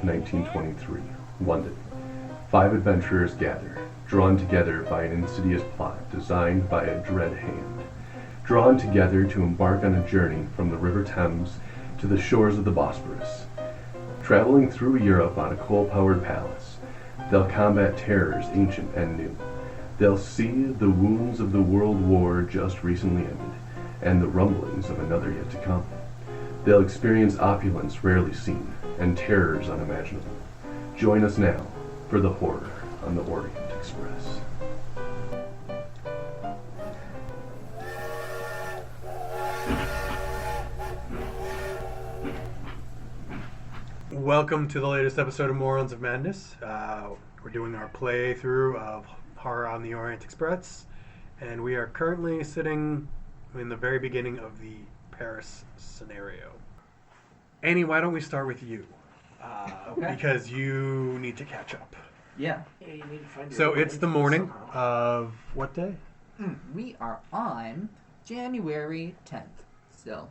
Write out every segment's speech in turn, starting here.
1923, London. 5 adventurers gather, drawn together by an insidious plot designed by a dread hand. Drawn together to embark on a journey from the River Thames to the shores of the Bosphorus. Traveling through Europe on a coal-powered palace, they'll combat terrors ancient and new. They'll see the wounds of the World War just recently ended, and the rumblings of another yet to come. They'll experience opulence rarely seen, and terrors unimaginable. Join us now for the horror on the Orient Express. Welcome to the latest episode of Morons of Madness. We're doing our playthrough of Horror on the Orient Express, and we are currently sitting in the very beginning of the Paris scenario. Annie, why don't we start with you? Okay. Because you need to catch up. Yeah. You need to find So your it's the way morning somehow. of what day? We are on January 10th still.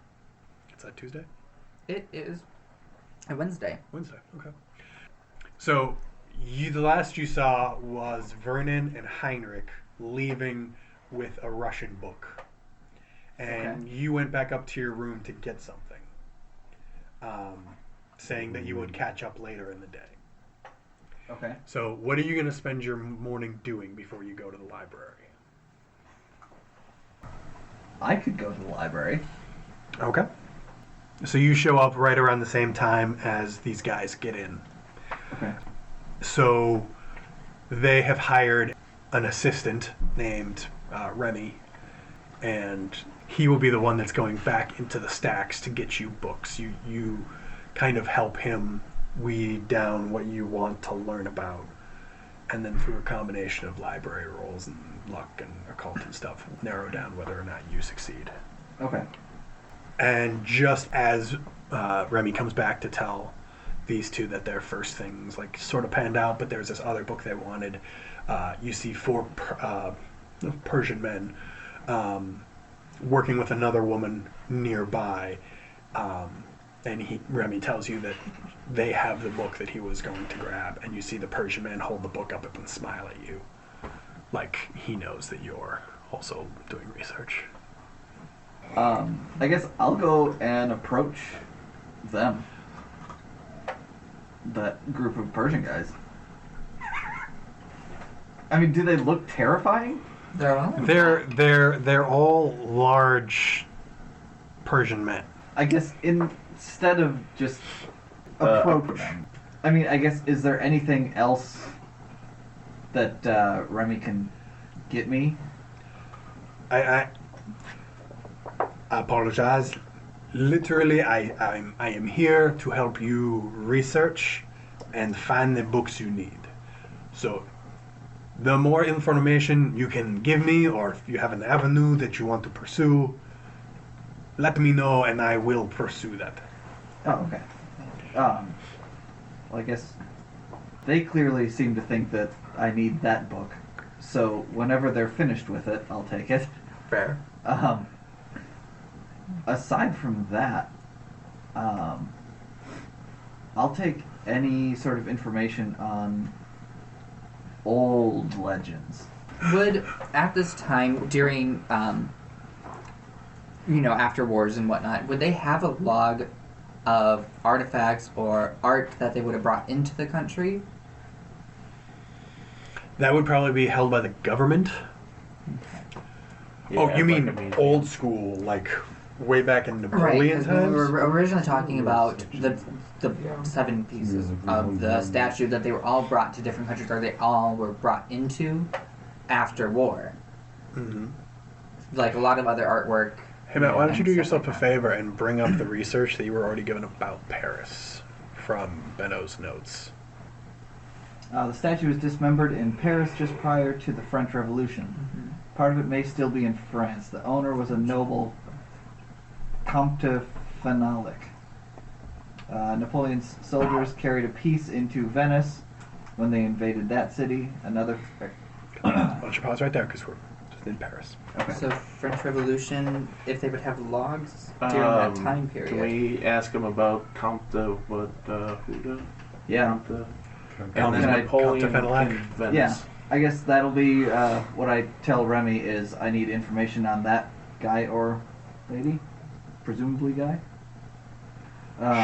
It's that Tuesday? It is a Wednesday. Wednesday, okay. So the last you saw was Vernon and Heinrich leaving with a Russian book. And you went back up to your room to get something. Saying that you would catch up later in the day. Okay. So what are you going to spend your morning doing before you go to the library? I could go to the library. Okay. So you show up right around the same time as these guys get in. Okay. So they have hired an assistant named Remy, and he will be the one that's going back into the stacks to get you books. You kind of help him weed down what you want to learn about, and then through a combination of library rolls and luck and occult and stuff, narrow down whether or not you succeed. Okay. And just as Remy comes back to tell these two that their first things like sort of panned out, but there's this other book they wanted, you see 4 Persian men working with another woman nearby, and Remy tells you that they have the book that he was going to grab, and you see the Persian man hold the book up and smile at you, like he knows that you're also doing research. I guess I'll go and approach them. That group of Persian guys. I mean, do they look terrifying? They're all large Persian men. I guess instead of just approach them. I mean, I guess, is there anything else that Remy can get me? I apologize. Literally, I am here to help you research and find the books you need. So, the more information you can give me, or if you have an avenue that you want to pursue, let me know and I will pursue that. Oh, okay. Well, I guess they clearly seem to think that I need that book. So whenever they're finished with it, I'll take it. Fair. Aside from that, I'll take any sort of information on old legends. Would, at this time, during, after wars and whatnot, would they have a log of artifacts or art that they would have brought into the country? That would probably be held by the government. Yeah, Oh, you like mean a museum. old school, like way back in Napoleon 'cause times? we were originally talking about the 7 pieces of the statue that they were all brought to different countries, or they all were brought into after war. Mm-hmm. Like a lot of other artwork. Hey Matt, why don't you do and yourself stuff a like that. favor and bring up the research that you were already given about Paris from Benno's notes? The statue was dismembered in Paris just prior to the French Revolution. Part of it may still be in France. The owner was a noble, Comte Fenalic. Napoleon's soldiers carried a piece into Venice when they invaded that city. Another... Why don't you pause right there, because we're just in Paris. Okay. So French Revolution, if they would have logs during that time period. Can we ask him about Comte, who Yeah. The And then Napoleon Count de Fenelac? in Venice. Yeah. I guess that'll be what I tell Remy is I need information on that guy or lady, presumably guy.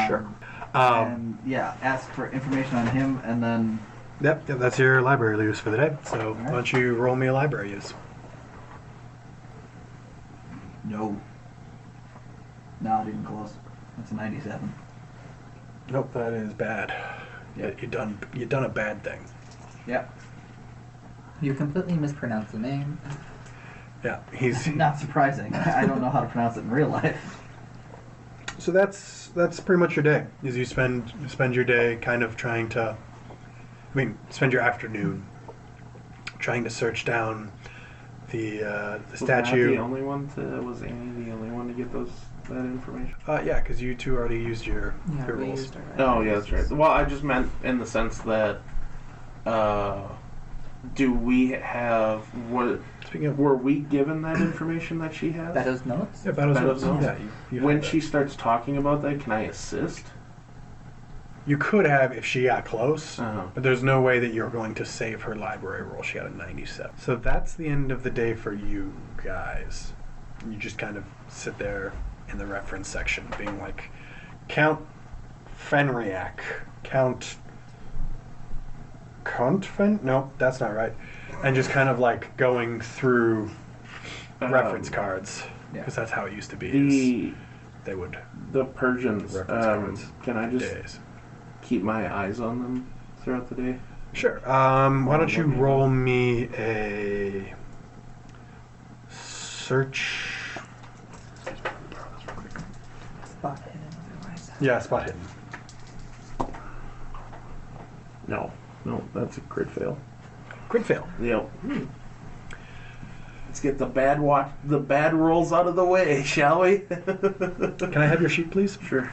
Sure. And yeah, ask for information on him, and then Yep, that's your library use for the day. So right. why don't you roll me a library use? no, not even close. That's a 97. Nope, that is bad. Yeah, you done a bad thing. Yep. You completely mispronounced the name. Yeah, he's Not surprising. I don't know how to pronounce it in real life. so that's pretty much your day. Is you spend your day kind of trying to, spend your afternoon trying to search down the Was statue. Matt the only one was Amy the only one to get that information? Yeah, because you two already used your Yeah, we rolls. used our Oh yeah, that's right. Well, I just meant in the sense that do we have Speaking of were we given that information that she has? Bedo's notes? yeah, Battle's Battle's Notes. Notes. Yeah, you When had that. she starts talking about that, can I assist? You could have if she got close, Uh-huh. but there's no way that you're going to save her library roll. She had a 97. So that's the end of the day for you guys. You just kind of sit there in the reference section being like, Count Fenriac, Count Fen? No, that's not right. And just kind of like going through reference cards, Yeah. because that's how it used to be. Is they would The Persians. reference cards. Can I just days. keep my eyes on them throughout the day? Sure. Why don't you roll me a search? Spot hidden otherwise. Yeah, spot hidden. No, that's a crit fail. Crit fail. Yep. Let's get the bad rolls out of the way, shall we? Can I have your sheet, please? Sure.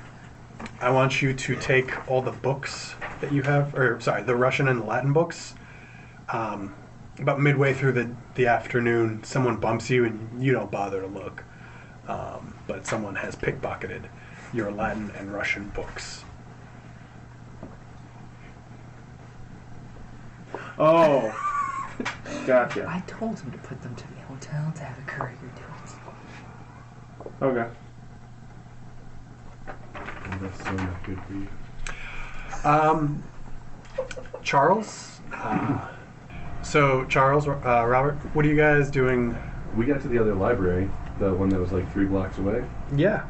I want you to take all the books that you have, or sorry, the Russian and Latin books. About midway through the afternoon, someone bumps you and you don't bother to look. But someone has pickpocketed your Latin and Russian books. Oh, gotcha. I told him to put them to the hotel to have a courier do it. Okay. That's so not good for you. Charles? So, Charles, Robert, what are you guys doing? We got to the other library, the one that was like 3 blocks away. Yeah.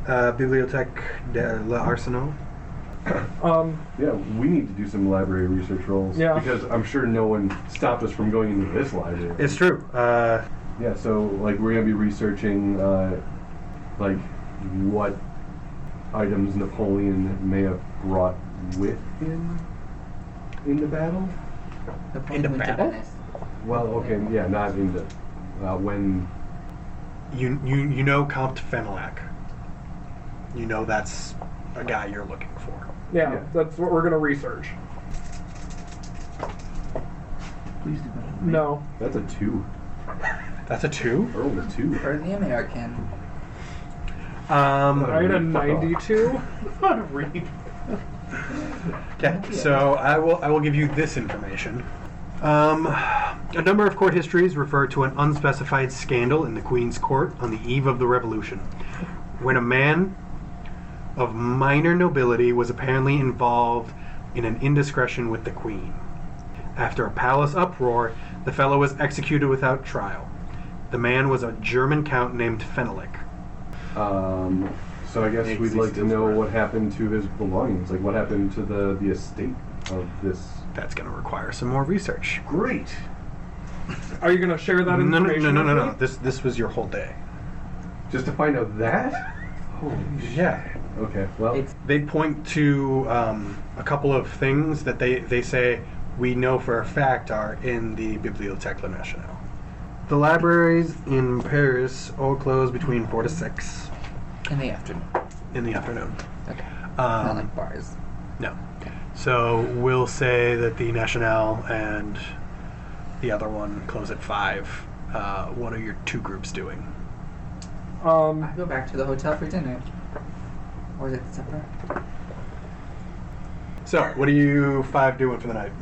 Bibliothèque de l'Arsenal. Yeah, we need to do some library research rolls. Yeah. Because I'm sure no one stopped us from going into this library. It's true. Yeah, so like we're gonna be researching like what items Napoleon may have brought with him in the battle. Into Went to battle? Venice. Well, okay, yeah, not in the when. You know Count Fenelac. You know that's a guy you're looking for. Yeah, that's what we're gonna research. Please do better than me. No. That's a 2. That's a 2? I rolled a 2. For the American. I had a Fuck off. 92. Okay, so I will give you this information. A number of court histories refer to an unspecified scandal in the Queen's court on the eve of the Revolution, when a man of minor nobility was apparently involved in an indiscretion with the Queen. After a palace uproar, the fellow was executed without trial. The man was a German count named Fenelek. So I guess we'd like to know what happened to his belongings. Like what happened to the estate of this. That's going to require some more research. Great. Are you gonna share that No, information? no. with me? This was your whole day. Just to find out that. Holy shit. Yeah. Okay. Well. It's They point to a couple of things that they say we know for a fact are in the Bibliothèque Nationale. The libraries in Paris all close between 4 to 6 in the afternoon. in the afternoon. Okay. Not Um, like bars. no. So we'll say that the Nationale and the other one close at 5. What are your two groups doing? I go back to the hotel for dinner. Or is it separate? So, what are you 5 doing for the night?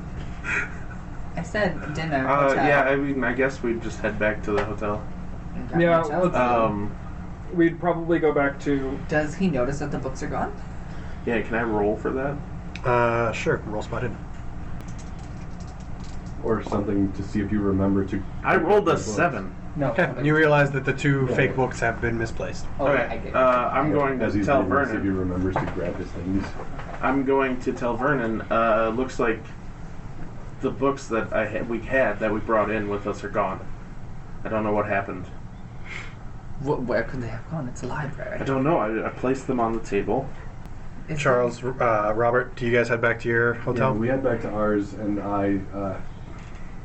I said dinner. Hotel. Yeah, I mean, I guess we'd just head back to the hotel. And grab Yeah, hotel. let's- We'd probably go back to. Does he notice that the books are gone? Yeah, can I roll for that? Sure. Roll spotted. Or something to see if you remember to. I rolled a books. 7. No. Okay. You realize that the 2 fake books have been misplaced. Oh, Okay, I get it. I'm going As to he's tell reading this, if he Vernon. remembers to grab his things. I'm going to tell Vernon. Looks like the books that we brought in with us are gone. I don't know what happened. Where could they have gone? It's a library. I don't know. I placed them on the table. Is Charles, Robert, do you guys head back to your hotel? Yeah, we head back to ours, and I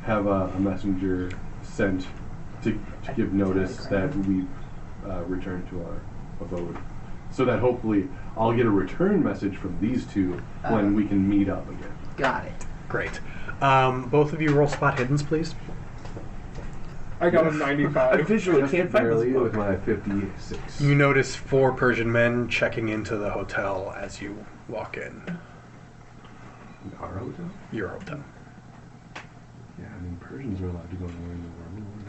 have a messenger sent to give notice that we return to our abode. So that hopefully I'll get a return message from these two when we can meet up again. Got it. Great. Both of you roll spot hiddens, please. I got a I 95. visually can't find this Barely with book. my 56. You notice 4 Persian men checking into the hotel as you walk in. Our hotel? Your hotel. Yeah, I mean, Persians are allowed to go anywhere in the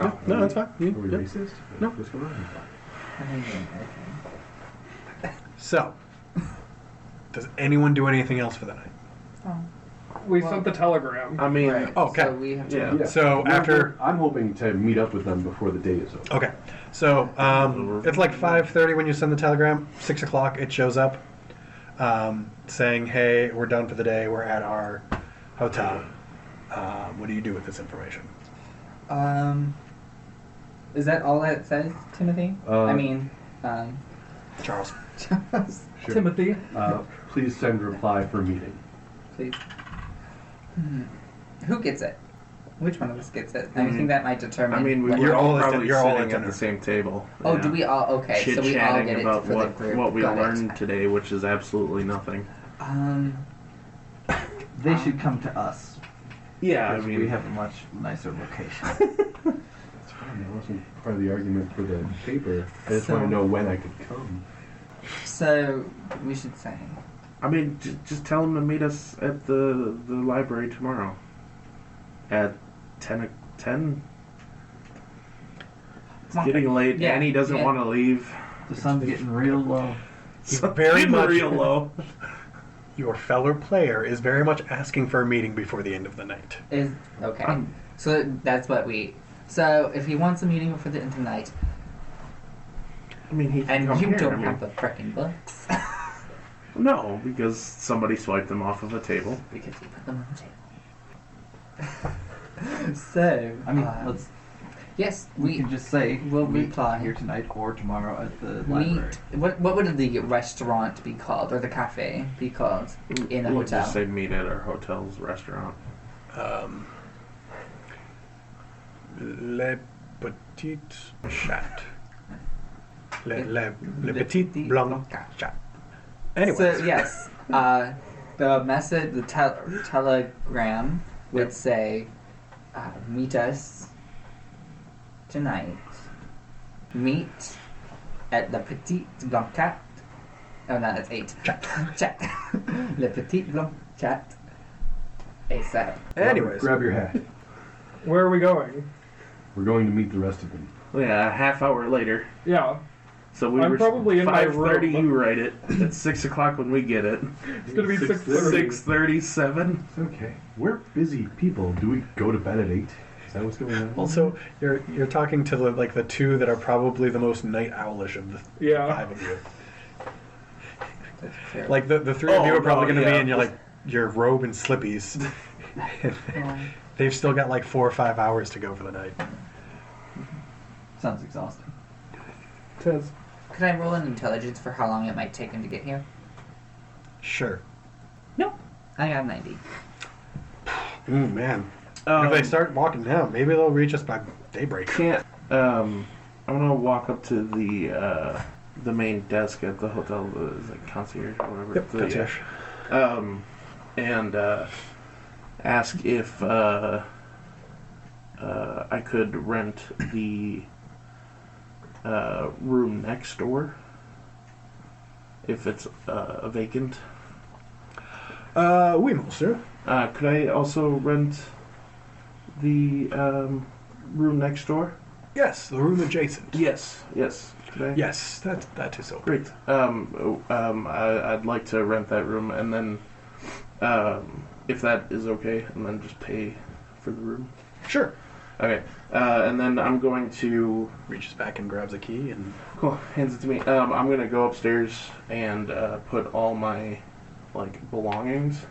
world. Oh, no, that's fine. Are we Yeah. racist? No. What's going on? So, does anyone do anything else for the night? We Well- sent the telegram. I mean, Right. Oh, okay. So we have to. Yeah. So after- I'm hoping to meet up with them before the day is over. Okay. So, it's like 5:30 when you send the telegram. 6 o'clock, it shows up saying, hey, we're done for the day. We're at our hotel. What do you do with this information? Is that all that it says, Timothy? I mean, Charles. Sure. Timothy. Please send reply for meeting. please. Who gets it? Which one of us gets it? I think that might determine. I mean, we what- were You're all all at probably you're all at sitting at dinner. the same table. Oh, Yeah. do we all? Okay, so we all Chit-chatting get it about for what, the group. what we Got learned it. today, which is absolutely nothing. They should come to us. Yeah, I Because mean, we have a much nicer location. It's fine. That wasn't part of the argument for the paper. I just So- want to know when I could come. So we should say. I mean, just tell him to meet us at the library tomorrow at 10. It's getting late. Yeah, Annie doesn't yeah. want to leave. The sun's getting real low. Very Getting much- real low. Your fellow player is very much asking for a meeting before the end of the night. Is okay. So that's what we. So if he wants a meeting before the end of the night, I mean, he can and come you here. don't I mean, have the frickin' books, no, because somebody swiped them off of a table. because you put them on the table. So I mean, let's. yes, We can just say we'll meet reply. here tonight or tomorrow at the library. meet. What would the restaurant be called or the cafe be called in the We'll hotel? just say meet at our hotel's restaurant. Le Petit Chat. Le Le Petit Petit Blanc Blanc Chat. Anyway. So yes, the message, the telegram would say, "Meet us tonight. Meet at the Petit Blanc Chat." Oh no, that's 8. Chat. Chat. Le Petit Blanc Chat. ASAP. Anyways. Grab your hat. Where are we going? We're going to meet the rest of them. Yeah, a half hour later. Yeah. So we I'm were probably in my 5:30. room. You write it. It's 6 o'clock when we get it. It's gonna be 6:30. 6:37. It's okay. We're busy people. Do we go to bed at 8? Is that what's going on? Also, you're talking to the 2 that are probably the most night owlish of the Yeah. 5 of you. That's fair. Like the 3 of you Oh, are probably no, going to be yeah. in your robe and slippies. They've still got like 4 or 5 hours to go for the night. Sounds exhausting. Says. Could I roll an intelligence for how long it might take him to get here? Sure. No. I got 90. Ooh, man. If they start walking now, maybe they'll reach us by daybreak. Can't. I'm gonna walk up to the main desk at the hotel. Is it concierge or whatever? Yep, The- concierge. And ask if I could rent the room next door if it's vacant. Oui, monsieur. Could I also rent the room next door? Yes, the room adjacent. Yes. Could I? Yes, that is open. Great. I'd like to rent that room, and then, if that is okay, and then just pay for the room. Sure. Okay. And then I'm going to. Reaches back and grabs a key and. Cool. Hands it to me. I'm gonna go upstairs and put all my belongings,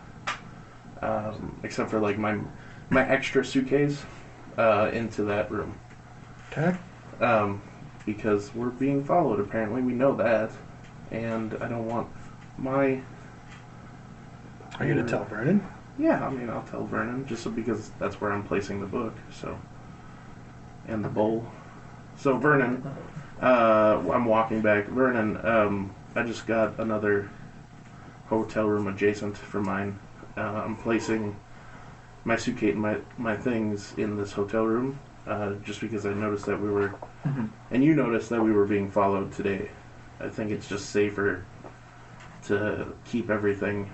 except for my extra suitcase, into that room. Okay. Because we're being followed. Apparently, we know that, and I don't want my. Are you gonna tell Vernon? Yeah, I mean, I'll tell Vernon just because that's where I'm placing the book. So, and the bowl. So Vernon, I'm walking back. Vernon, I just got another hotel room adjacent from mine. I'm placing my suitcase and my things in this hotel room, just because I noticed that we were, and you noticed that we were being followed today. I think it's just safer to keep everything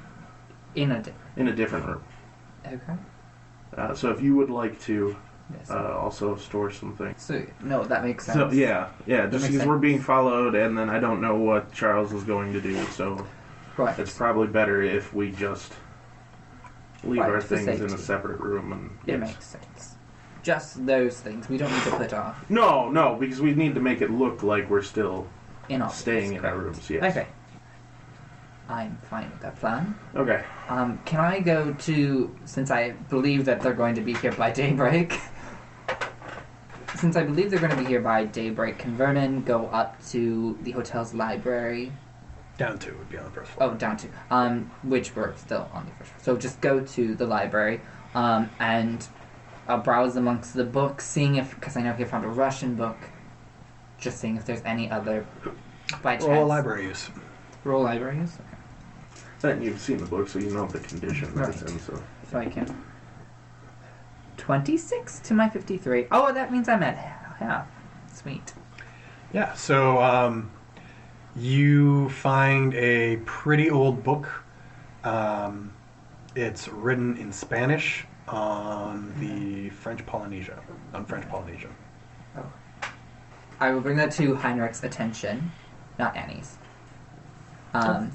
In a different room. okay. So if you would like to Yes. also store some things. So no, that makes sense. So yeah, just makes because we're sense. being followed, and then I don't know what Charles is going to do, so Right. it's probably better if we just leave Right, our for things in a safety. separate room. And It makes sense. Just those things. We don't need to put our No, because we need to make it look like we're still in our staying in our rooms. Yes. Okay. I'm fine with that plan. Okay. Can I go to, since I believe that they're going to be here by daybreak, since I believe they're going to be here by daybreak, can Vernon go up to the hotel's library? Down 2 would be on the first floor. Oh, down to, which we're still on the first floor. So just go to the library, and I'll browse amongst the books, seeing if, because I know he found a Russian book, just seeing if there's any other, by chance. Roll library use. Roll libraries? Okay. And you've seen the book, so you know the condition that it's in. So So I can. 26 to my 53. Oh, that means I'm at half. Sweet. Yeah, so you find a pretty old book. It's written in Spanish on the French Polynesia. Oh. I will bring that to Heinrich's attention, not Annie's. To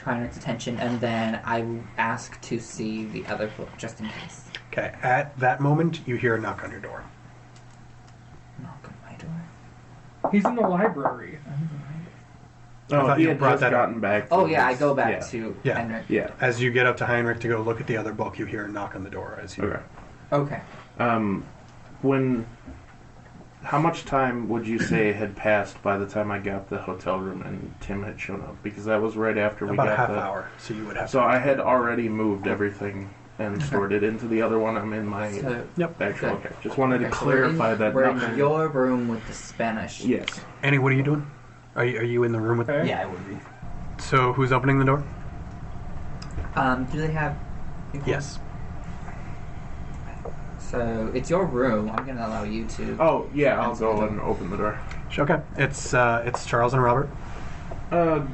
Heinrich's attention, and then I will ask to see the other book just in case. Okay, at that moment, you hear a knock on your door. Knock on my door. He's in the library. I thought he you had brought just that up. gotten back. Oh from yeah, I his- go back yeah. to Yeah. Heinrich. Yeah. As you get up to Heinrich to go look at the other book, you hear a knock on the door as you... Okay. Okay. How much time would you say had passed by the time I got the hotel room and Tim had shown up? Because that was right after we About got a half the... hour, so you would have So to... I had already moved everything and stored it into the other one. I'm in my So, Yep. actual... okay. Okay. Just wanted to okay, so we're in- clarify that. We're nothing- in your room with the Spanish. Yes. Annie, what are you doing? Are you in the room with... Okay. Yeah, I would be. So, who's opening the door? Do they have... Yes. So, it's your room. I'm going to allow you to... Oh, yeah, I'll go and open the door. Okay. It's Charles and Robert. Can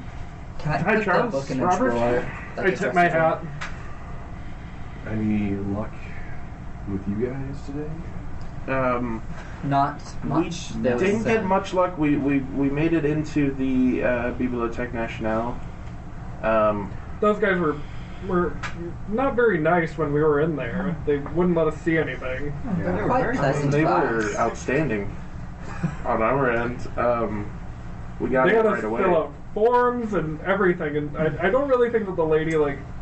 I Hi, put Charles. the book in a Robert? drawer? I Like a took my dresser drawer? hat. Any luck with you guys today? Not much. We There didn't was, get much luck. We made it into the Bibliothèque Nationale. Those guys were not very nice when we were in there. They wouldn't let us see anything. They were were quite very pleasant They vibes. were outstanding on our end. We got They it had right us away. fill out forms and everything, and I don't really think that the lady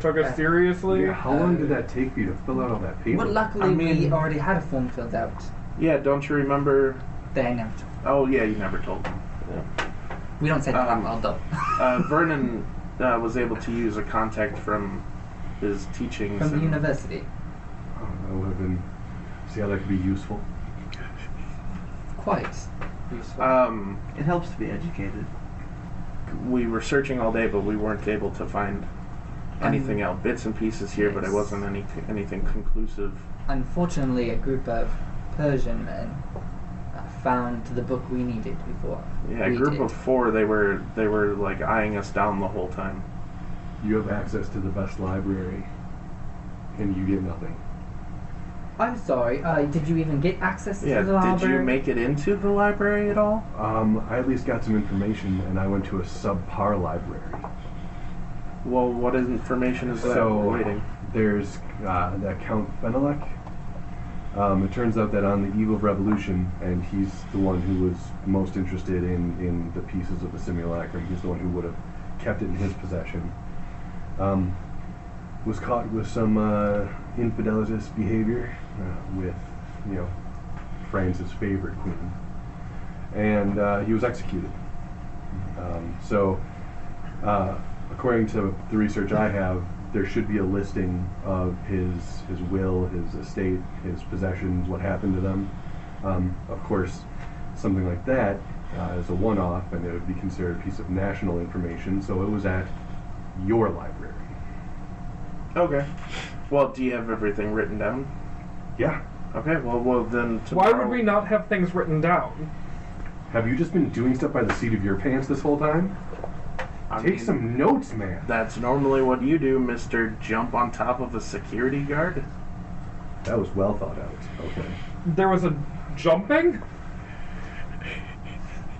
took us seriously. Yeah, how long did that take for you to fill out all that paper? Well, luckily I mean- we already had a form filled out. Yeah, don't you remember? They never told. Oh, yeah, you never told me. We don't say that out Um, loud though. Vernon was able to use a contact from his teachings. From the and- university. Oh, that would have been. See how that could be useful. Quite useful. It helps to be educated. We were searching all day, but we weren't able to find anything else. Bits and pieces here, but it Yes. wasn't anything conclusive. Unfortunately, a group of Persian men found the book we needed before. Yeah, a we group did. of 4. They were like eyeing us down the whole time. You have access to the best library, and you get nothing. I'm sorry. Did you even get access Yeah, to the library? did you make it into the library at all? I at least got some information, and I went to a subpar library. Well, what information is that So, waiting? there's that Count Fenelek. It turns out that on the eve of revolution, and he's the one who was most interested in the pieces of the simulacrum, he's the one who would have kept it in his possession, was caught with some infidelitous behavior with, France's favorite queen. And he was executed. According to the research I have, there should be a listing of his will, his estate, his possessions, what happened to them. Of course, something like that is a one-off, and it would be considered a piece of national information, so it was at your library. Okay. Well, do you have everything written down? Yeah. Okay, well then Why tomorrow... would we not have things written down? Have you just been doing stuff by the seat of your pants this whole time? Take some notes, man. That's normally what you do, Mr. Jump on top of a security guard. That was well thought out. Okay. There was a jumping?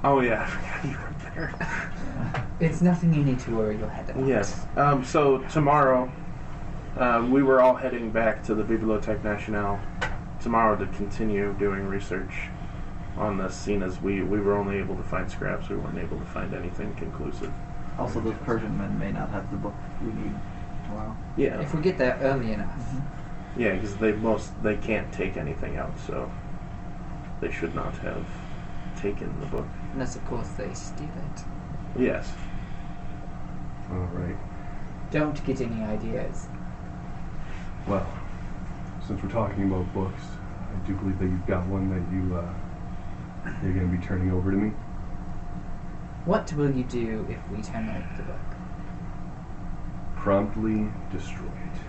Oh yeah, I forgot you were there. It's nothing you need to worry your head about. Yes. So tomorrow, we were all heading back to the Bibliothèque Nationale tomorrow to continue doing research on this, scene as we were only able to find scraps. We weren't able to find anything conclusive. Also, those Persian men may not have the book we need tomorrow. Yeah. If we get there early enough. Yeah, because they can't take anything out, so they should not have taken the book. Unless, of course, they steal it. Yes. All right. Don't get any ideas. Well, since we're talking about books, I do believe that you've got one that you're going to be turning over to me. What will you do if we turn over the book? Promptly destroy it.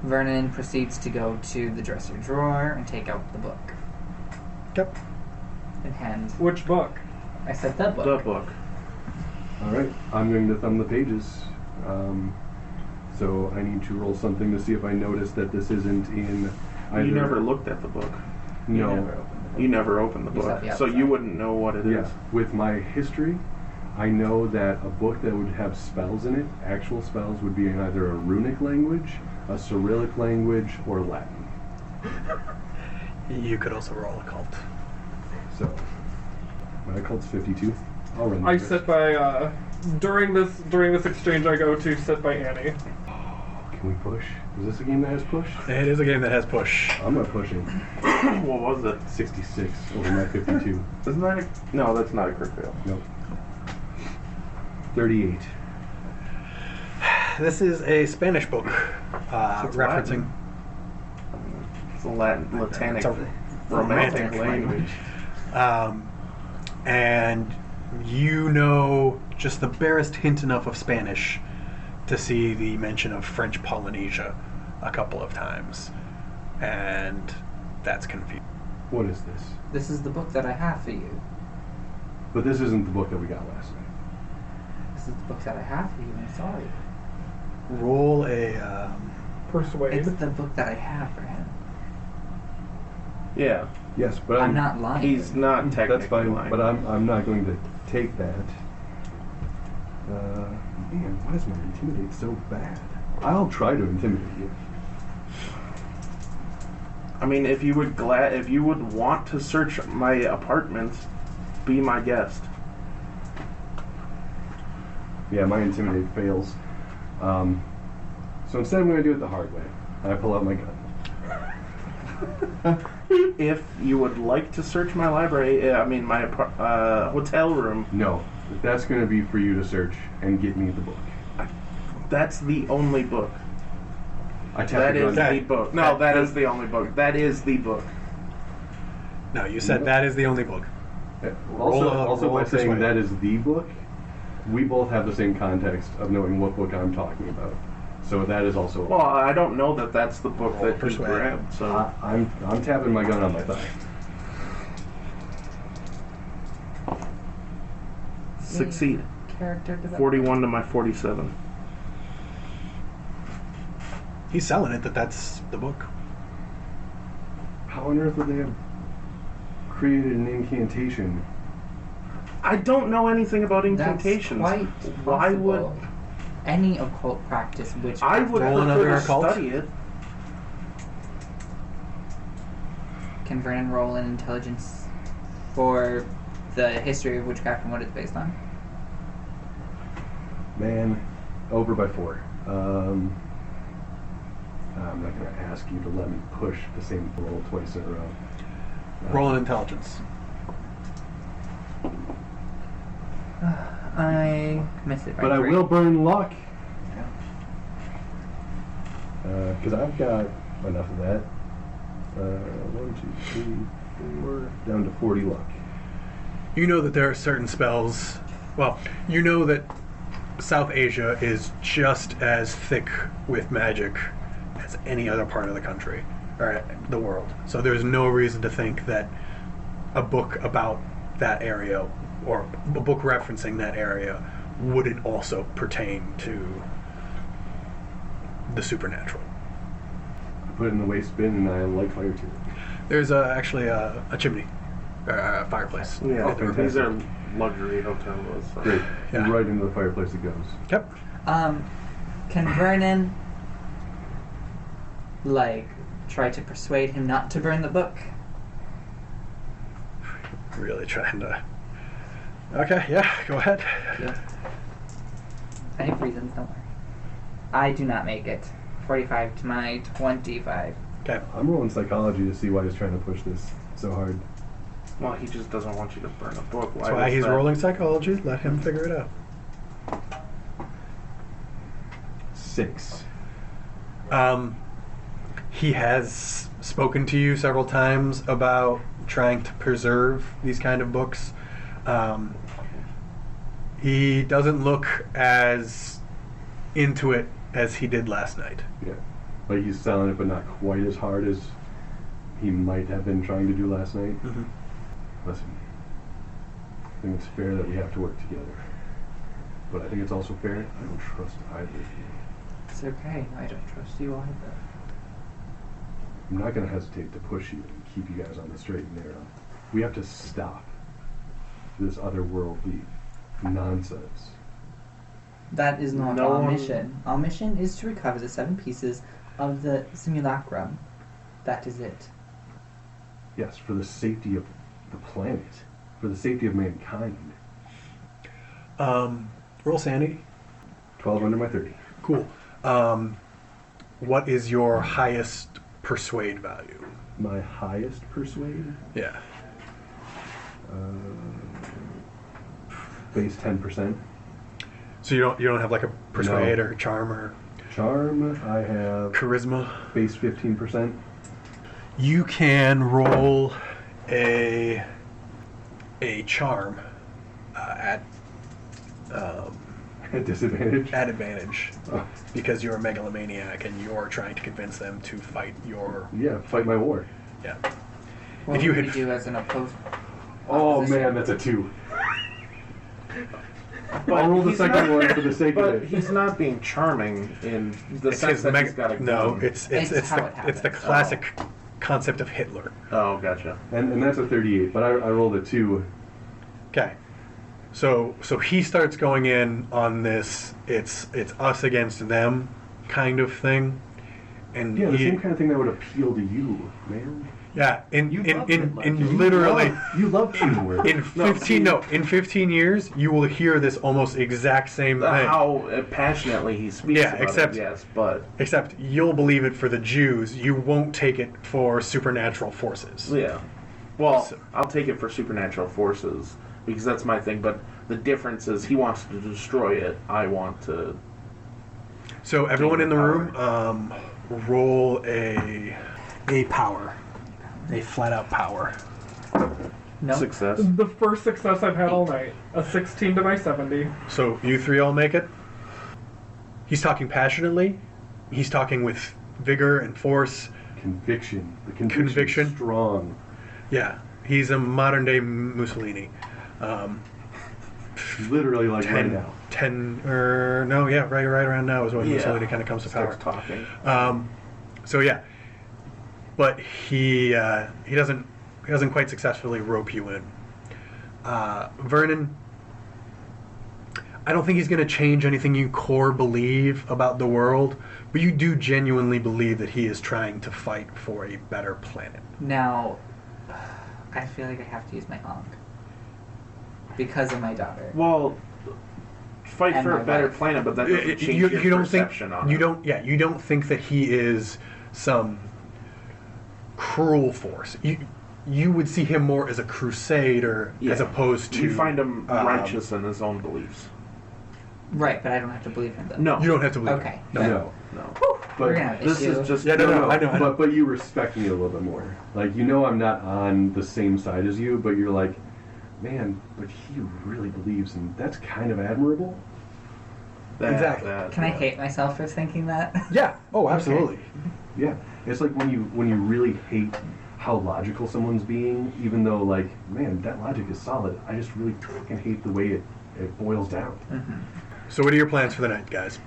Vernon proceeds to go to the dresser drawer and take out the book. Yep. And hand. Which book? I said the book. The book. All right. I'm going to thumb the pages. So I need to roll something to see if I notice that this isn't in either... You never looked at the book. No. You never opened the You saw book, the so you outside. wouldn't know what it is. Yeah. With my history, I know that a book that would have spells in it, actual spells, would be in either a runic language, a Cyrillic language, or Latin. You could also roll occult. So, my occult's 52. I'll run I the sit by, during this exchange I go to sit by Annie. Can we push? Is this a game that has push? It is a game that has push. I'm not pushing. What was it? 66 over my 52. Isn't that No, that's not a crit fail. Nope. 38. This is a Spanish book It's referencing. It's a Latinic, It's a romantic romantic language. And you know just the barest hint enough of Spanish to see the mention of French Polynesia a couple of times. And that's confusing. What is this? This is the book that I have for you. But this isn't the book that we got last night. This is the book that I have for you. I'm sorry. Roll a... Persuade. It's the book that I have for him. Yeah, Yes, but I'm not lying. he's not technically That's fine, lying. but I'm not going to take that. Man, why is my intimidate so bad? I'll try to intimidate you. I mean, if you would want to search my apartment, be my guest. Yeah, my intimidate fails. So instead I'm going to do it the hard way. I pull out my gun. If you would like to search my library, my hotel room, No, that's going to be for you to search and get me the book. that's the only book. I tap That the is gun. the book. No, that is the only book. That is the book. No, you said that is the only book. Also roll by a saying persuade. that is the book, we both have the same context of knowing what book I'm talking about. So that is also. Well, I don't know that that's the book Roll that you persuade. grabbed. So I'm tapping my gun on my thigh. succeed. Character development. 41 to my 47. He's selling it that's the book. How on earth would they have created an incantation? I don't know anything about That's incantations. quite Why would possible. Any occult practice, which I would Roll another prefer to occult? study it? Can Vernon roll an intelligence for the history of witchcraft and what it's based on? Man, over by 4. I'm not going to ask you to let me push the same roll twice in a row. Roll an intelligence. I missed it by But I 3. will burn luck. Because I've got enough of that. 1, 2, 3, 4, down to 40 luck. You know that there are certain spells. Well, you know that South Asia is just as thick with magic as any other part of the country or the world. So there's no reason to think that a book about that area or a book referencing that area wouldn't also pertain to the supernatural. I put it in the waste bin and I light fire to it. There's actually a chimney, a fireplace. Yeah, at the room. these are luxury hotels. So. Great. Yeah. And right into the fireplace it goes. Yep. Can Vernon, try to persuade him not to burn the book? Really trying to. Okay, yeah, go ahead. I have reasons, don't worry. I do not make it. 45 to my 25. Okay. I'm rolling psychology to see why he's trying to push this so hard. Well, he just doesn't want you to burn a book. That's why he's rolling psychology. Let him figure it out. 6. He has spoken to you several times about trying to preserve these kind of books. He doesn't look as into it as he did last night. Yeah. Like he's selling it, but not quite as hard as he might have been trying to do last night. Mm-hmm. Listen, I think it's fair that we have to work together. But I think it's also fair I don't trust either of you. It's okay. I don't trust you either. I'm not going to hesitate to push you and keep you guys on the straight and narrow. We have to stop this otherworldly nonsense. That is not No our one- mission. Our mission is to recover the 7 pieces of the simulacrum. That is it. Yes, for the safety of the planet, for the safety of mankind. Roll sanity. 12 under my 30. Cool. What is your highest persuade value? My highest persuade, Yeah. base 10%. So you don't have like a persuade No. or charm or Charm, I have charisma. base 15%. You can roll a charm at At disadvantage. at advantage Oh, because you're a megalomaniac and you're trying to convince them to fight your yeah, fight my war. yeah. What If you would had- we do as an opposed? Oh opposition? man, that's a 2. But I'll roll the he's second not- one for the sake of But it. he's not being charming in the It's sense his that meg- he's got a gun. no, it's It's how it it's the happens. classic concept of Hitler. Oh, gotcha. And that's a 38, but I rolled a 2. Okay. So he starts going in on this it's us against them kind of thing. And Yeah, the he, same kind of thing that would appeal to you, man. yeah, in You love in, it, like, in you literally you love teamwork. in 15 years you will hear this almost exact same thing. How passionately he speaks Yeah, about except- it, yes, but Except you'll believe it for the Jews, you won't take it for supernatural forces. yeah. Well, So- I'll take it for supernatural forces because that's my thing, but the difference is he wants to destroy it. I want to... So everyone in the Power. room, roll a power, a flat out power. No. Success. The first success I've had all night. A 16 to my 70. So you 3 all make it. He's talking passionately. He's talking with vigor and force. Conviction. The Conviction. conviction. Strong. Yeah, he's a modern day Mussolini. Literally, like right now. 10 or no, yeah, right around now is when Yeah. Mussolini kind of comes to power. Starts talking. So yeah, but he doesn't quite successfully rope you in. Vernon, I don't think he's going to change anything you core believe about the world, but you do genuinely believe that he is trying to fight for a better planet. Now, I feel like I have to use my Ankh because of my daughter. Well, fight And for my a better wife. planet, but that doesn't change your You don't think perception on you it. don't you don't think that he is some cruel force. You would see him more as a crusader Yeah. as opposed to You find him righteous in his own beliefs. Right, but I don't have to believe him though. No. You don't have to believe Okay. him. No. No. We're gonna have an This issue. is just... Yeah, no, I know. But you respect me a little bit more. Like, you know I'm not on the same side as you, but you're like, man, but he really believes, and that's kind of admirable. Exactly. Can I hate myself for thinking that? Yeah. Oh, absolutely. Yeah. It's like when you really hate how logical someone's being, even though, like, man, that logic is solid. I just really fucking hate the way it boils down. Mm-hmm. So what are your plans for the night, guys?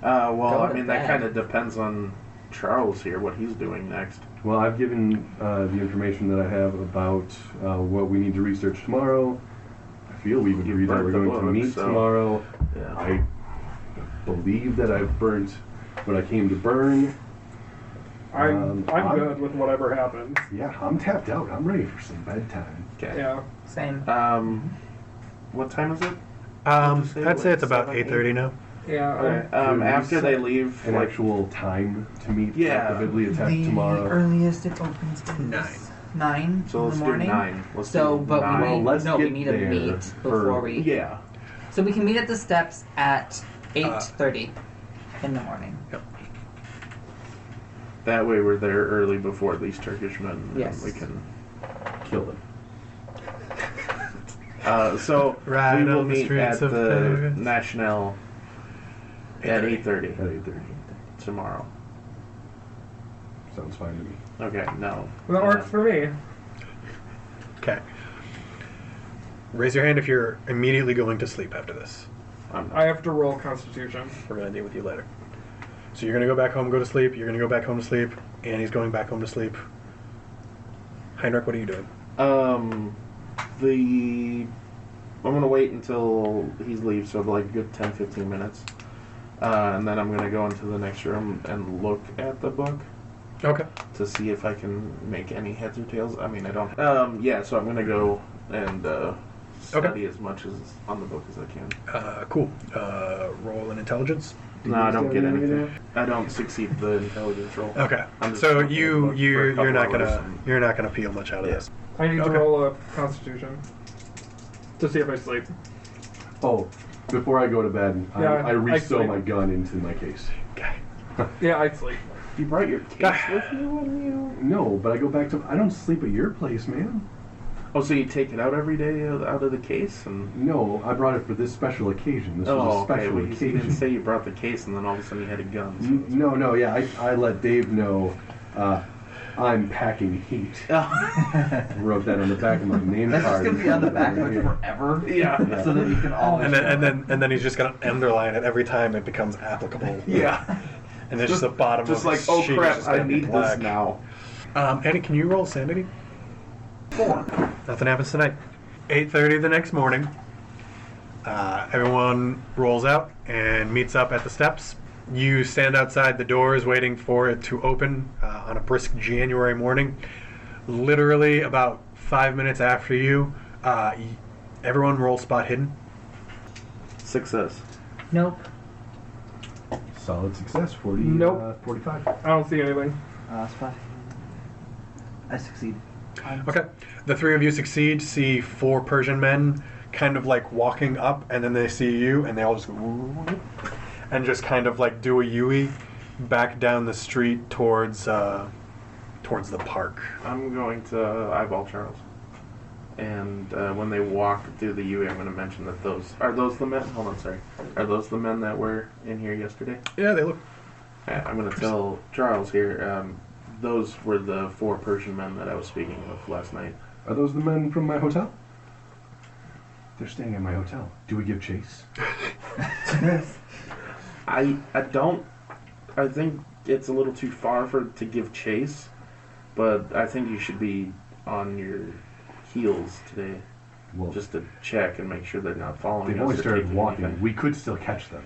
Well, Go I to mean, that bed. kind of depends on Charles here, what he's doing next. Well, I've given the information that I have about what we need to research tomorrow. I feel we've You agreed that burnt we're the going to book, meet so- tomorrow. Yeah. I believe that I've burnt what I came to burn. I'm good with whatever happens. Yeah, I'm tapped out. I'm ready for some bedtime. Okay. Yeah. Same. What time is it? I'd say it's about 7, 8:30 now. Yeah. Okay. Can we After they set leave, An like, actual time to meet Yeah. at the bibliotech The tomorrow. earliest it opens is 9. 9 so in let's the do morning. 9. Let's So, do but 9. we need let's no, we get need to there meet for- before we. Yeah. So we can meet at the steps at 8:30 in the morning. That way we're there early before these Turkish men. and Yes. We can... Kill them. So Right we will on the meet streets at of the Paris. National at 8:30 At 8:30. tomorrow. Sounds fine to me. Okay, no. That works for me. Okay. Raise your hand if you're immediately going to sleep after this. I'm not. I have to roll Constitution. We're going to deal with you later. So you're going to go back home, go to sleep. You're going to go back home to sleep. Annie's going back home to sleep. Heinrich, what are you doing? I'm gonna wait until he leaves, so like a good 10-15 minutes. And then I'm gonna go into the next room and look at the book Okay. to see if I can make any heads or tails. I mean, I don't. Yeah, so I'm gonna go and study as much as on the book as I can. Cool. Roll an intelligence. No, I don't get anything. I don't succeed the intelligence roll. Okay. I'm just So looking at the book for a you're couple not hours gonna and- you're not gonna feel much out of Yeah. this. I need Okay. to roll a Constitution to see if I sleep. Oh, before I go to bed, Yeah, I I restow sleep. my gun into my case. Okay. Yeah, I sleep. You brought your case with you when you... No, but I go back to. I don't sleep at your place, man. Oh, so you take it out every day out of the case and... No, I brought it for this special occasion. This was a Oh, okay. special Well, you didn't occasion. say you brought the case and then all of a sudden you had a gun. So it's- No, yeah. I let Dave know I'm packing heat. Wrote that on the back of my name That's just card. gonna be on the back of it Yeah. forever. Yeah. So that you can always. And then he's just gonna underline it every time it becomes applicable. Yeah. And it's just the bottom Just of like, his oh sheet is crap, just I gonna be need this black. now. Annie, can you roll sanity? 4. Nothing happens tonight. 8:30 the next morning. Everyone rolls out and meets up at the steps. You stand outside the doors waiting for it to open on a brisk January morning. Literally about 5 minutes after you, everyone roll spot hidden. Success. Nope. Solid success. 40. Nope. 45. I don't see anything. Spot. I succeed. Okay. The three of you succeed, see 4 Persian men kind of like walking up, and then they see you, and they all just go, "Whoop," and just kind of like do a Yui back down the street towards the park. I'm going to eyeball Charles. And when they walk through the UE, I'm going to mention that are those the men? Hold on, sorry. Are those the men that were in here yesterday? Yeah, they look. I'm going to tell Charles here, those were the 4 Persian men that I was speaking of last night. Are those the men from my hotel? They're staying at my hotel. Do we give chase? I don't. I think it's a little too far to give chase, but I think you should be on your heels today, Well, just to check and make sure they're not following us. they've only or started taking walking. anything. We could still catch them.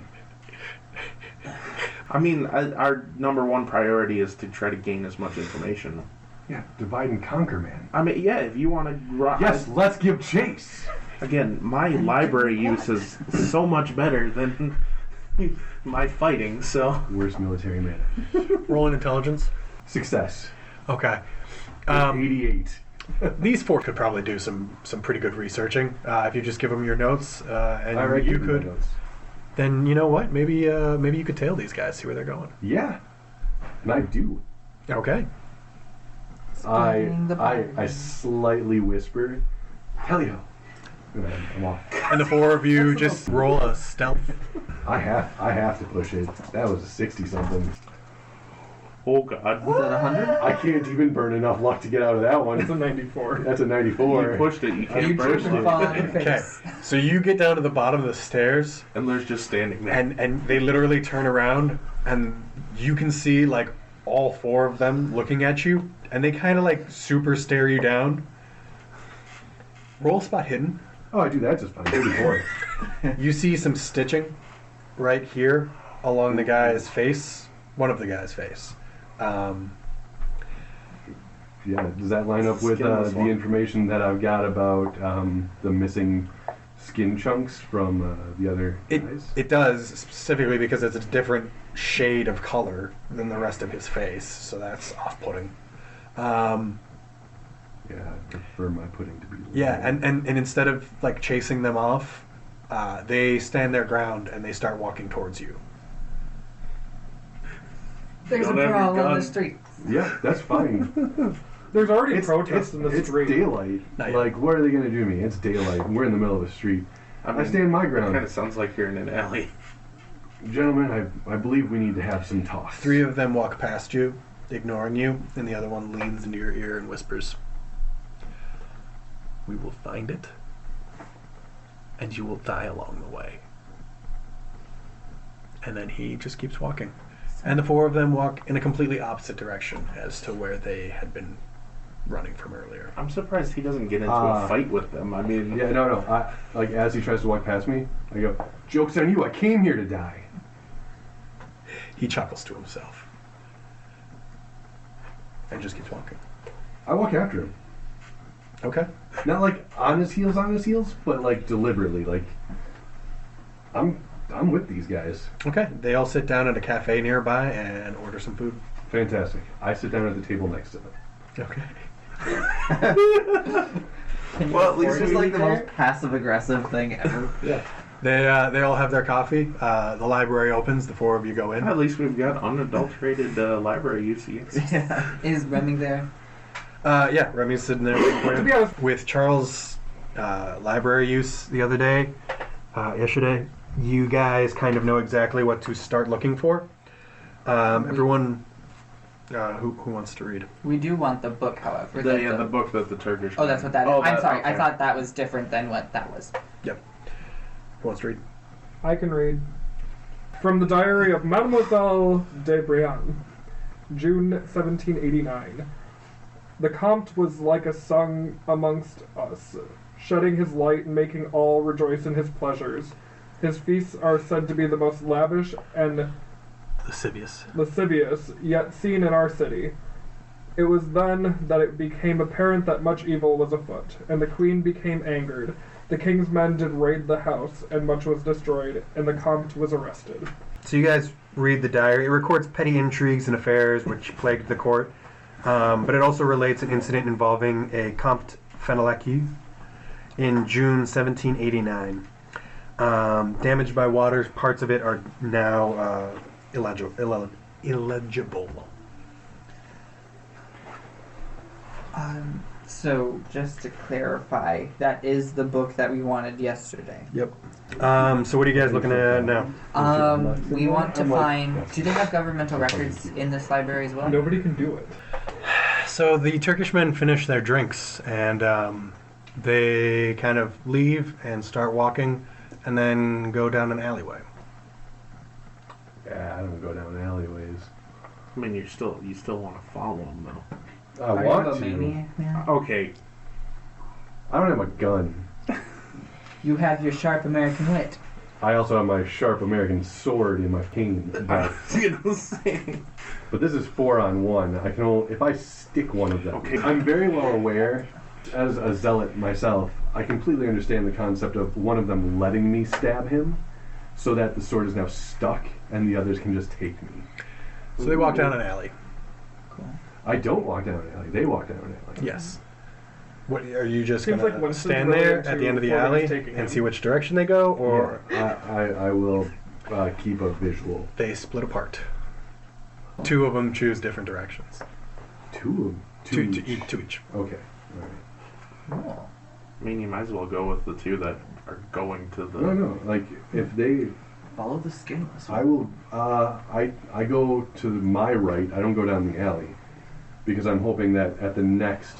I mean, our number one priority is to try to gain as much information. Yeah, divide and conquer, man. I mean, yeah, if you want to. Yes, let's give chase. Again, my library use is so much better than my fighting, so. Worst military man. Roll an intelligence. Success. Okay. 88. These four could probably do some pretty good researching if you just give them your notes, and I already you gave them my could. notes. Then you know what? Maybe you could tail these guys, see where they're going. Yeah, and I do. Okay. I slightly whisper, Helio. And I'm off. And the four of you just roll a stealth. I have to push it. That was a 60 something. Oh, God. Was that 100? I can't even burn enough luck to get out of that It's a one. 94. That's a You 94. pushed it, you can't You burst trip and it. fall on your Okay. face. So you get down to the bottom of the stairs, And there's just standing there. and they literally turn around, and you can see like all four of them looking at you, and they kind of like super stare you down. Roll spot hidden. Oh, I do that just fine. 34. You see some stitching right here along the guy's face, one of the guy's face. Yeah, does that line up with Skinless the one. information that I've got about the missing skin chunks from the other guys? It does, specifically because it's a different shade of color than the rest of his face, so that's off-putting. Yeah, I prefer my pudding to be Yeah, light. and instead of like chasing them off, they stand their ground and they start walking towards you. There's Don't a have your brawl on gun. the street. Yeah, that's fine. There's already protests in the it's street. daylight. Not yet. Like, what are they going to do to me? It's daylight. We're in the middle of the street. I stand my ground. It kind of sounds like you're in an alley. Gentlemen, I believe we need to have some talk. Three of them walk past you, ignoring you, and the other one leans into your ear and whispers, "We will find it, and you will die along the way." And then he just keeps walking. And the four of them walk in a completely opposite direction as to where they had been running from earlier. I'm surprised he doesn't get into a fight with them. I mean, Yeah, no. Like, as he tries to walk past me, I go, "Joke's on you, I came here to die." He chuckles to himself and just keeps walking. I walk after him. Okay. Not like on his heels, but like deliberately. Like, I'm with these guys. Okay. They all sit down at a cafe nearby and order some food. Fantastic. I sit down at the table next to them. Okay. Can you Well, at least It's afford just to like be the there? most passive-aggressive thing ever. Yeah. They all have their coffee. The library opens. The four of you go in. at least we've got unadulterated library use. Yeah. Is Remy there? Yeah, Remy's sitting there waiting for To you. be honest, With Charles' library use the other day, yesterday, you guys kind of know exactly what to start looking for. Everyone, who wants to read? We do want the book, however. The book that the Turkish. Oh, that's what that is. Oh, I'm sorry. okay. I thought that was different than what that was. Yep. Who wants to read? I can read. From the diary of Mademoiselle de Brienne, June 1789. The Comte was like a sun amongst us, shedding his light and making all rejoice in his pleasures. His feasts are said to be the most lavish and Lascivious. lascivious yet seen in our city. It was then that it became apparent that much evil was afoot, and the queen became angered. The king's men did raid the house, and much was destroyed, and the Comte was arrested. So you guys read the diary. It records petty intrigues and affairs which plagued the court, but it also relates an incident involving a Comte Feneleki in June 1789. Damaged by waters, parts of it are now illegible. So, just to clarify, that is the book that we wanted yesterday. Yep. So what are you guys looking at now? We want to I'm like- find. Do they have governmental records in this library as well? Nobody can do it. So the Turkish men finish their drinks, and They kind of leave and start walking, and then go down an alleyway. Yeah, I don't go down alleyways. I mean, you still want to follow him though. I Are want you a to. maniac now? Okay. I don't have a gun. You have your sharp American wit. I also have my sharp American sword in my cane. I was gonna say. But this is 4-on-1. I can only, if I stick one of them. Okay. I'm very well aware, as a zealot myself, I completely understand the concept of one of them letting me stab him, so that the sword is now stuck and the others can just take me. So they walk down an alley. Cool. I don't walk down an alley. They walk down an alley. Yes. What are you just Seems gonna like Winston's stand really there into at the end of the where alley he's taking him. and see which direction they go, or Yeah, I will keep a visual. they split apart? Two of them choose different directions. Two each. To each. Okay. All right. Cool. I mean, you might as well go with the two that are going to the. No. Like if they, Follow the skinless. I will. I go to my right. I don't go down the alley because I'm hoping that at the next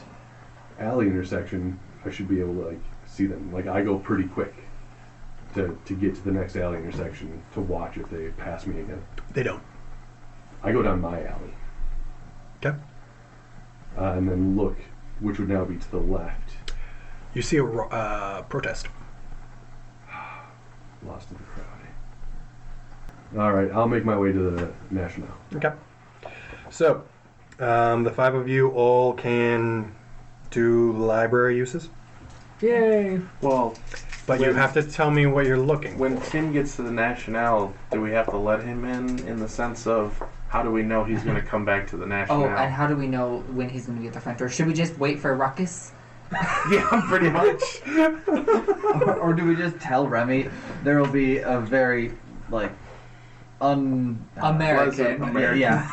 alley intersection I should be able to like see them. Like I go pretty quick to get to the next alley intersection to watch if they pass me again. They don't. I go down my alley. Okay. And then look, which would now be to the left. You see a protest. Lost in the crowd. All right, I'll make my way to the National. Okay. So, the five of you all can do library uses, Yay! Well, but you When- have to tell me what you're looking when for. Tim gets to the National, do we have to let him in the sense of how do we know he's going to come back to the National? Oh, and how do we know when he's going to be at the front door? Should we just wait for a ruckus? Yeah, pretty much. or do we just tell Remy there will be a very like American. American. Yeah,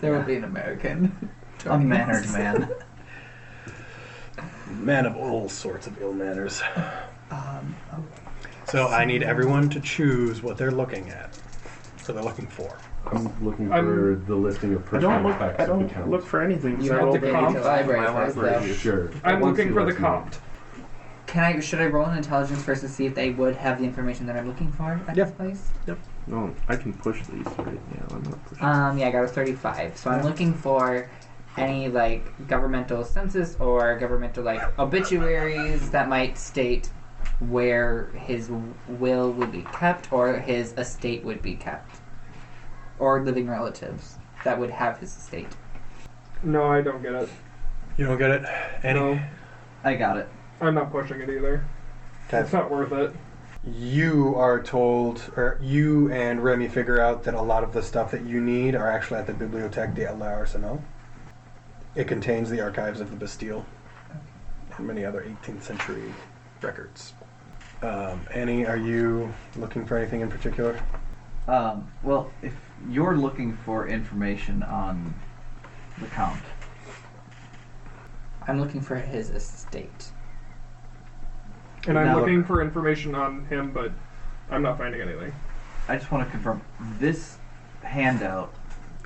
There will be an American. unmannered man. Man of all sorts of ill manners. Oh. So I need everyone to choose what they're looking at. So they're looking for. I'm looking I'm- for the listing of I personal don't look. effects I of the don't count. look for anything. You so I have rolled to an go to 8 the library my first, library. though. Sure. I'm Once looking he for the lets me. compt. Should I roll an intelligence first to see if they would have the information that I'm looking for at Yeah. this place? No, I can push these, right? Yeah, I'm not pushing. Yeah, I got a 35. So I'm looking for any like governmental census or governmental like obituaries that might state where his will would be kept or his estate would be kept, or living relatives that would have his estate. No, I don't get it. You don't get it? Annie? No, I got it. I'm not pushing it either. Okay. It's not worth it. You are told, or you and Remy figure out that a lot of the stuff that you need are actually at the Bibliothèque de l'Arsenal. It contains the archives of the Bastille and many other 18th century records. Annie, are you looking for anything in particular? Well, if you're looking for information on the Count, I'm looking for his estate. And I'm Now- looking for information on him, but I'm not finding anything. I just want to confirm this handout.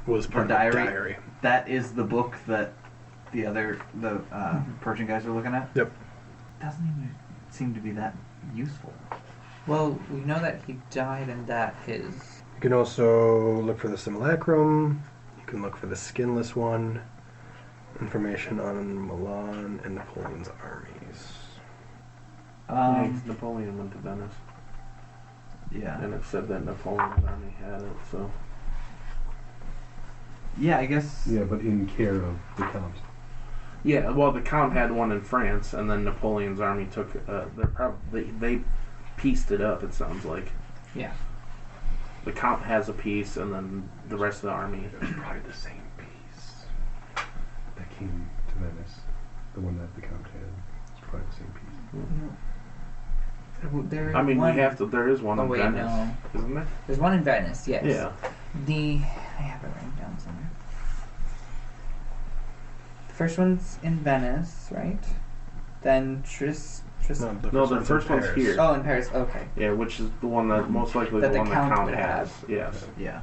Was part The of the diary? diary. That is the book that the Persian guys are looking at. Yep. Doesn't even seem to be that useful. Well, we know that he died and that his... You can also look for the Simulacrum. You can look for the skinless one. Information on Milan and Napoleon's armies. Napoleon went to Venice, Yeah. and it said that Napoleon's army had it. So Yeah, I guess. Yeah, but in care of the count. yeah, well, the Count had one in France, and then Napoleon's army took. They pieced it up. It sounds like Yeah. the Count has a piece, and then the rest of the army. It's probably the same piece that came to Venice. The one that the count had. It's probably the same piece. There I mean, one, we have to. There is one Oh, in wait, Venice, no. isn't there? There's one in Venice, yes. Yeah. I have it written down somewhere. The first one's in Venice, right? Then No, the first one's Paris. here. Oh, in Paris. Okay. Yeah, which is the one that most likely That the the one that Count Count would has. have. Yes. Yeah.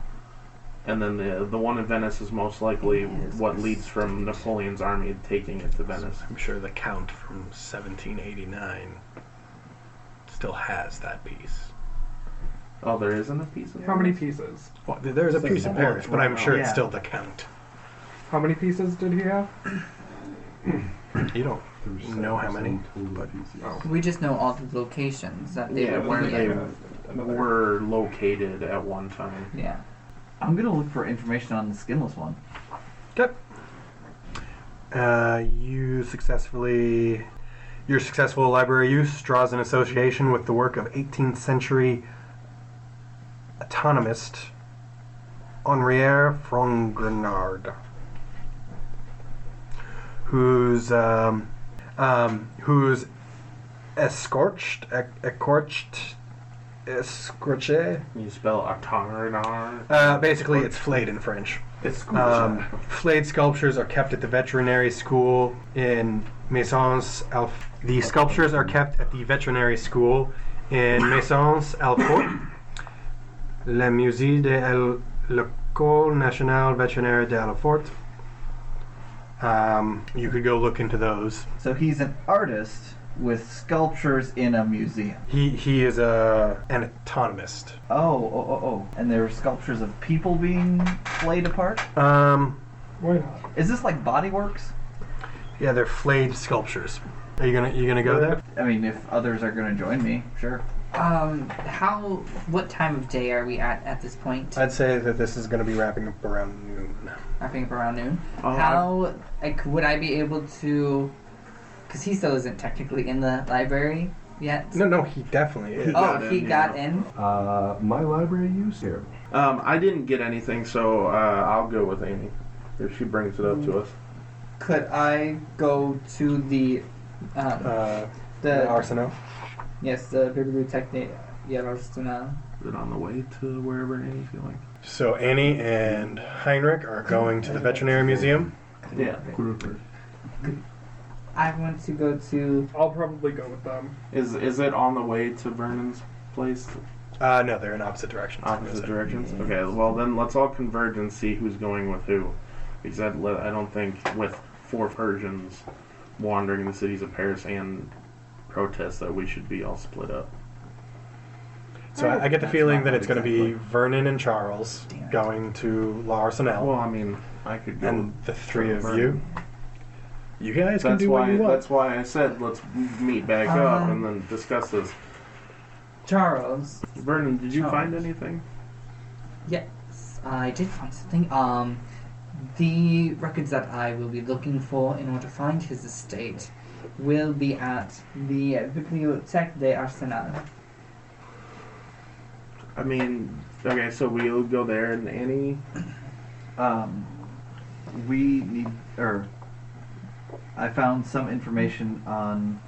And then the one in Venice is most likely what leads from Napoleon's army taking it to Venice. I'm sure the Count from 1789 still has that piece. Oh, there isn't a piece of How many pieces? Well, there's a piece in Paris, but I'm sure it's Yeah. still the Count. How many pieces did he have? You don't There's know how many, total but pieces. Oh. We just know all the locations that they Yeah, were where they in. were located at one time. Yeah. I'm gonna look for information on the skinless one. Okay. Your successful library use draws an association with the work of 18th century autonomist Henrière Frongrenard, whose escorche. You spell Artarnar. Basically, it's flayed in French. It's Flayed sculptures are kept at the veterinary school in Maisons. The sculptures are kept at the veterinary school in Maisons Alfort, le Musée de l'École Nationale Vétérinaire d'Alfort. You could go look into those. So he's an artist with sculptures in a museum. He is an autonomist. Oh. And there are sculptures of people being flayed apart? Why not? Is this like Body Works? Yeah, they're flayed sculptures. Are you gonna go there? I mean, if others are gonna join me, sure. What time of day are we at this point? I'd say that this is gonna be wrapping up around noon. Wrapping up around noon. Oh, Would I be able to? Because he still isn't technically in the library yet. No, he definitely is. He got in. My library use here. I didn't get anything, so I'll go with Amy if she brings it up to us. Could I go to the The Arsenal. yes, the Bibliothèque Arsenal. Is it on the way to wherever Amy feel like? So Annie and Heinrich are going to the veterinary museum. Yeah. I want to go to. I'll probably go with them. Is it on the way to Vernon's place? No, they're in opposite directions. Opposite directions? Okay, well then let's all converge and see who's going with who. Because I don't think with 4 Persians wandering the cities of Paris and protest that we should be all split up. So I get the feeling that it's going to be Vernon and Charles going to La Arsenal, Well, I mean, I could go and the 3 of Vernon. you. You guys can That's do what why. you want. That's why I said let's meet back up and then discuss this. Charles. Vernon, did you Charles. find anything? Yes, I did find something. The records that I will be looking for in order to find his estate will be at the Bibliothèque des Arsenal. I mean, okay, so we'll go there, and Annie. We need, I found some information on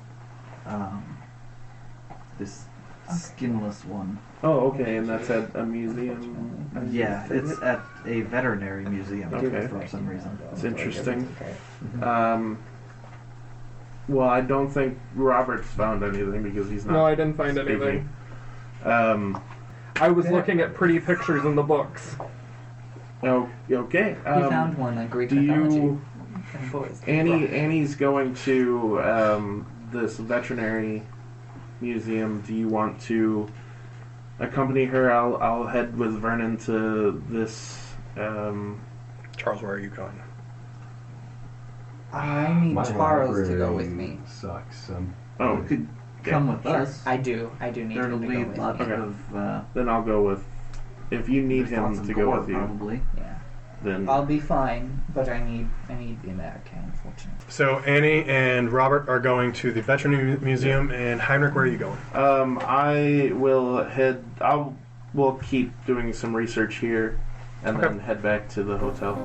this skinless one. Oh, okay, and that's at a museum. Yeah, it's at a veterinary museum Okay. for some reason. It's interesting. Well, I don't think Robert's found anything because he's not. No, I didn't find speaking. anything. Um. I was looking at pretty pictures in the books. Oh, okay. He found one on Greek do mythology. you, And boys. Annie's going to this veterinary museum. Do you want to accompany her? I'll head with Vernon to this. Charles, where are you going? I need My Charles to go library with me. Sucks. Oh, You could come with Sure. us. I do need There'll him to be go with lots me. Okay. of then I'll go with. If you need there's lots him of to go gore, with you, probably. Yeah. then I'll be fine, but I need the American, unfortunately. So Annie and Robert are going to the veterinary museum, and Heinrich, where are you going? I will head. We'll keep doing some research here, and Okay. then head back to the hotel.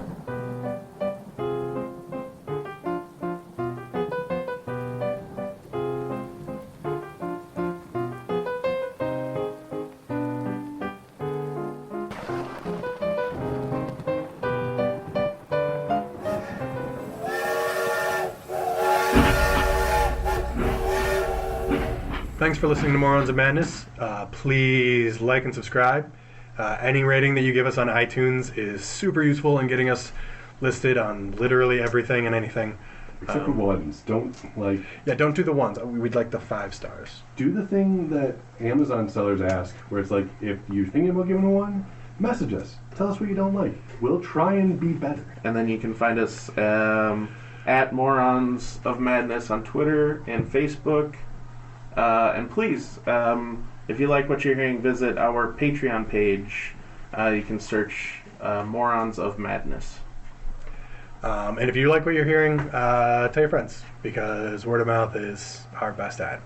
Thanks for listening to Morons of Madness. Please like and subscribe. Any rating that you give us on iTunes is super useful in getting us listed on literally everything and anything. Except the ones. Don't Yeah, don't do the ones. We'd like the 5 stars. do the thing that Amazon sellers ask, where it's like, if you're thinking about giving a 1, message us. Tell us what you don't like. We'll try and be better. And then you can find us at Morons of Madness on Twitter and Facebook. And please, if you like what you're hearing, visit our Patreon page. You can search Morons of Madness. And if you like what you're hearing, tell your friends, because word of mouth is our best ad.